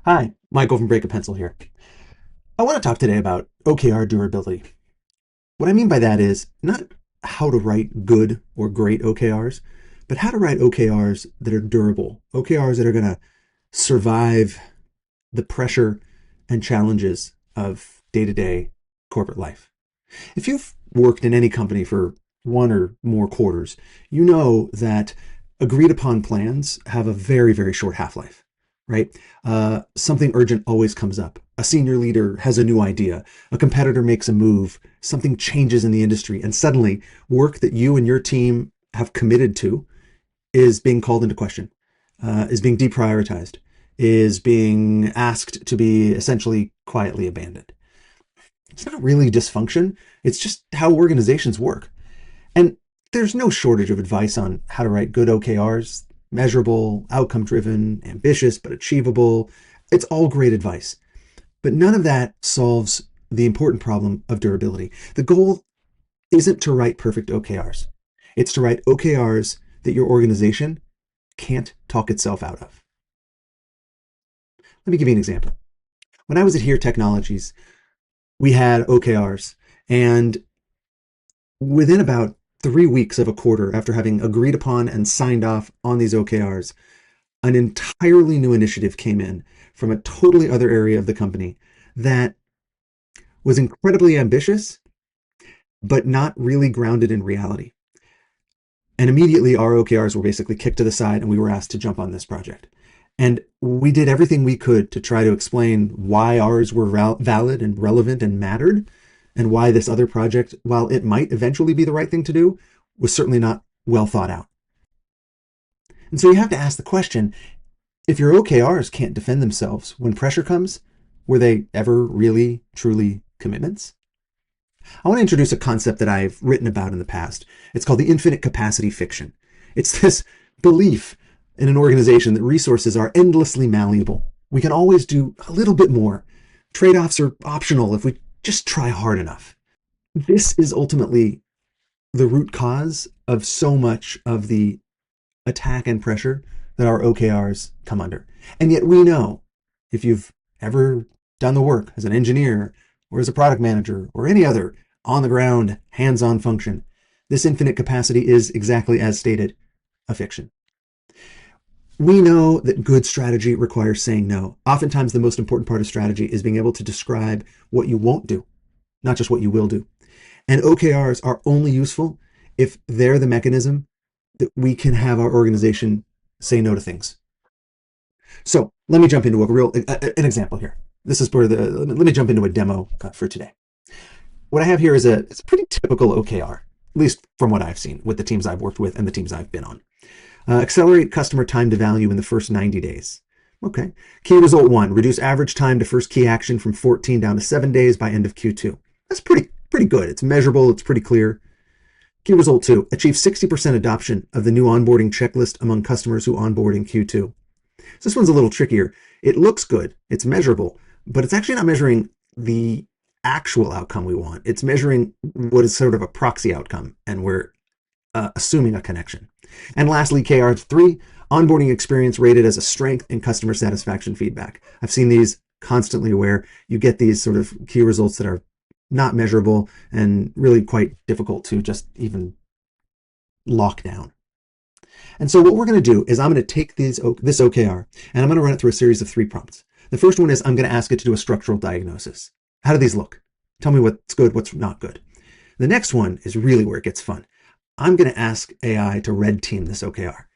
Hi, Michael from Break a Pencil here. I want to talk today about OKR durability. What I mean by that is not how to write good or great OKRs, but how to write OKRs that are durable, OKRs that are going to survive the pressure and challenges of day-to-day corporate life. If you've worked in any company for one or more quarters, you know that agreed upon plans have a very, very short half-life, right? Something urgent always comes up. A senior leader has a new idea. A competitor makes a move. Something changes in the industry. And suddenly, work that you and your team have committed to is being called into question, is being deprioritized, is being asked to be essentially quietly abandoned. It's not really dysfunction. It's just how organizations work. And there's no shortage of advice on how to write good OKRs, measurable, outcome driven, ambitious, but achievable. It's all great advice. But none of that solves the important problem of durability. The goal isn't to write perfect OKRs. It's to write OKRs that your organization can't talk itself out of. Let me give you an example. When I was at Here Technologies, we had OKRs, and within about 3 weeks of a quarter after having agreed upon and signed off on these OKRs, an entirely new initiative came in from a totally other area of the company that was incredibly ambitious, but not really grounded in reality. And immediately our OKRs were basically kicked to the side and we were asked to jump on this project. And we did everything we could to try to explain why ours were valid and relevant and mattered, and why this other project, while it might eventually be the right thing to do, was certainly not well thought out. And so you have to ask the question, if your OKRs can't defend themselves when pressure comes, were they ever really, truly commitments? I want to introduce a concept that I've written about in the past. It's called the infinite capacity fiction. It's this belief in an organization that resources are endlessly malleable. We can always do a little bit more. Trade-offs are optional if we just try hard enough. This is ultimately the root cause of so much of the attack and pressure that our OKRs come under. And yet we know, if you've ever done the work as an engineer or as a product manager or any other on the ground, hands-on function, this infinite capacity is exactly as stated, a fiction. We know that good strategy requires saying no. Oftentimes the most important part of strategy is being able to describe what you won't do, not just what you will do. And OKRs are only useful if they're the mechanism that we can have our organization say no to things. So let me jump into an example here. This is let me jump into a demo for today. What I have here is it's a pretty typical OKR, at least from what I've seen with the teams I've worked with and the teams I've been on. Accelerate customer time to value in the first 90 days. Okay. Key result 1, reduce average time to first key action from 14 down to 7 days by end of Q2. That's pretty good. It's measurable. It's pretty clear. Key result 2, achieve 60% adoption of the new onboarding checklist among customers who onboard in Q2. So this one's a little trickier. It looks good. It's measurable, but it's actually not measuring the actual outcome we want. It's measuring what is sort of a proxy outcome, and we're assuming a connection. And lastly, KR3, onboarding experience rated as a strength in customer satisfaction feedback. I've seen these constantly where you get these sort of key results that are not measurable and really quite difficult to just even lock down. And so what we're going to do is I'm going to take this OKR and I'm going to run it through a series of 3 prompts. The first one is I'm going to ask it to do a structural diagnosis. How do these look? Tell me what's good, what's not good. The next one is really where it gets fun. I'm going to ask AI to red team this OKR.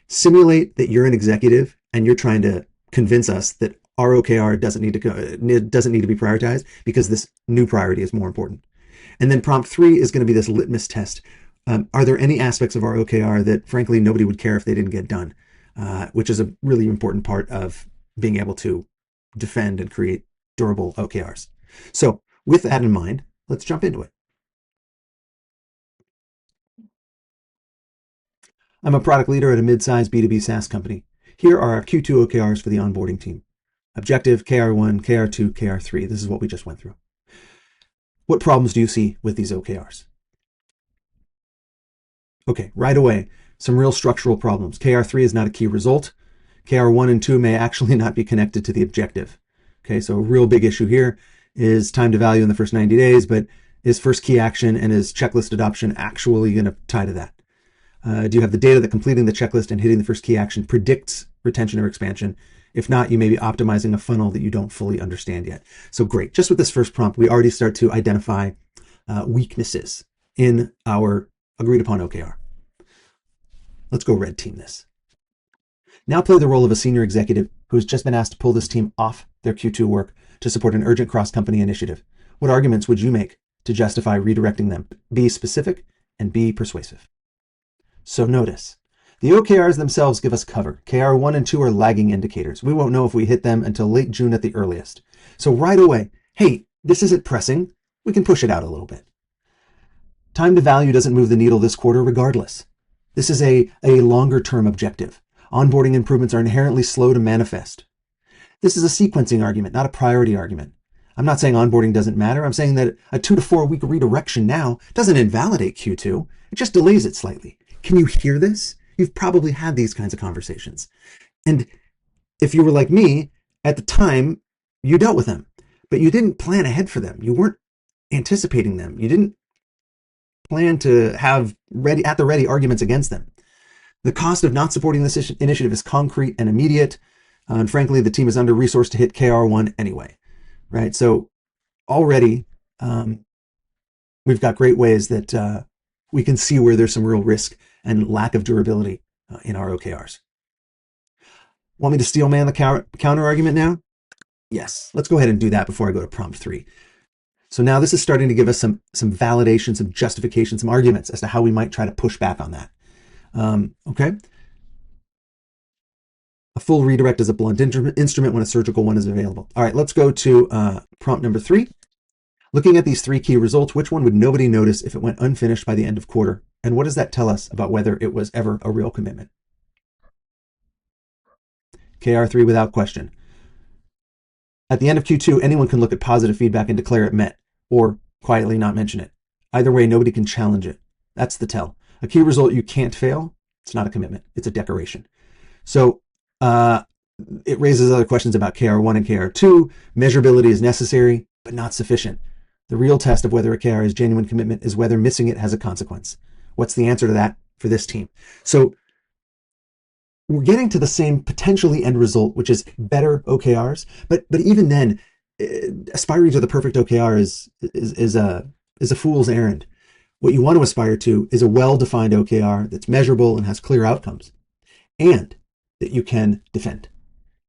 Simulate that you're an executive and you're trying to convince us that our OKR doesn't need to be prioritized because this new priority is more important. And then prompt 3 is going to be this litmus test. Are there any aspects of our OKR that frankly nobody would care if they didn't get done? Which is a really important part of being able to defend and create durable OKRs. So with that in mind, let's jump into it. I'm a product leader at a mid-sized B2B SaaS company. Here are our Q2 OKRs for the onboarding team. Objective, KR1, KR2, KR3. This is what we just went through. What problems do you see with these OKRs? Okay, right away, some real structural problems. KR3 is not a key result. KR1 and 2 may actually not be connected to the objective. Okay, so a real big issue here is time to value in the first 90 days, but is first key action and is checklist adoption actually going to tie to that? Do you have the data that completing the checklist and hitting the first key action predicts retention or expansion? If not, you may be optimizing a funnel that you don't fully understand yet. So great. Just with this first prompt, we already start to identify weaknesses in our agreed upon OKR. Let's go red team this. Now play the role of a senior executive who has just been asked to pull this team off their Q2 work to support an urgent cross-company initiative. What arguments would you make to justify redirecting them? Be specific and be persuasive. So notice, the OKRs themselves give us cover. KR1 and 2 are lagging indicators. We won't know if we hit them until late June at the earliest. So right away, hey, this isn't pressing. We can push it out a little bit. Time to value doesn't move the needle this quarter regardless. This is a longer-term objective. Onboarding improvements are inherently slow to manifest. This is a sequencing argument, not a priority argument. I'm not saying onboarding doesn't matter. I'm saying that a 2 to 4 week redirection now doesn't invalidate Q2. It just delays it slightly. Can you hear this? You've probably had these kinds of conversations. And if you were like me, at the time, you dealt with them, but you didn't plan ahead for them. You weren't anticipating them. You didn't plan to have at the ready arguments against them. The cost of not supporting this initiative is concrete and immediate. And frankly, the team is under-resourced to hit KR1 anyway, right? So already we've got great ways that we can see where there's some real risk and lack of durability in our OKRs. Want me to steel man the counter argument now? Yes, let's go ahead and do that before I go to prompt 3. So now this is starting to give us some validation, some justification, some arguments as to how we might try to push back on that. Okay. A full redirect is a blunt instrument when a surgical one is available. All right, let's go to prompt number 3. Looking at these 3 key results, which one would nobody notice if it went unfinished by the end of quarter? And what does that tell us about whether it was ever a real commitment? KR3 without question. At the end of Q2, anyone can look at positive feedback and declare it met, or quietly not mention it. Either way, nobody can challenge it. That's the tell. A key result you can't fail, it's not a commitment, it's a decoration. So it raises other questions about KR1 and KR2. Measurability is necessary, but not sufficient. The real test of whether a KR is genuine commitment is whether missing it has a consequence. What's the answer to that for this team? So we're getting to the same potentially end result, which is better OKRs. But even then, aspiring to the perfect OKR is a fool's errand. What you want to aspire to is a well-defined OKR that's measurable and has clear outcomes, and that you can defend.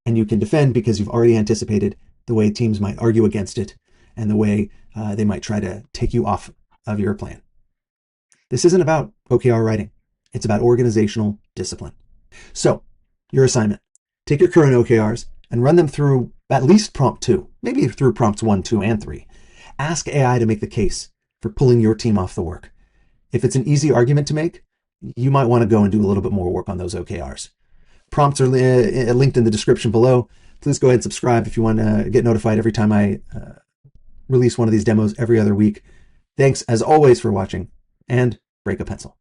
And you can defend because you've already anticipated the way teams might argue against it and the way they might try to take you off of your plan. This isn't about OKR writing. It's about organizational discipline. So your assignment, take your current OKRs and run them through at least prompt 2, maybe through prompts 1, 2, and 3. Ask AI to make the case for pulling your team off the work. If it's an easy argument to make, you might want to go and do a little bit more work on those OKRs. Prompts are linked in the description below. Please go ahead and subscribe if you want to get notified every time I release one of these demos every other week. Thanks as always for watching, and break a pencil.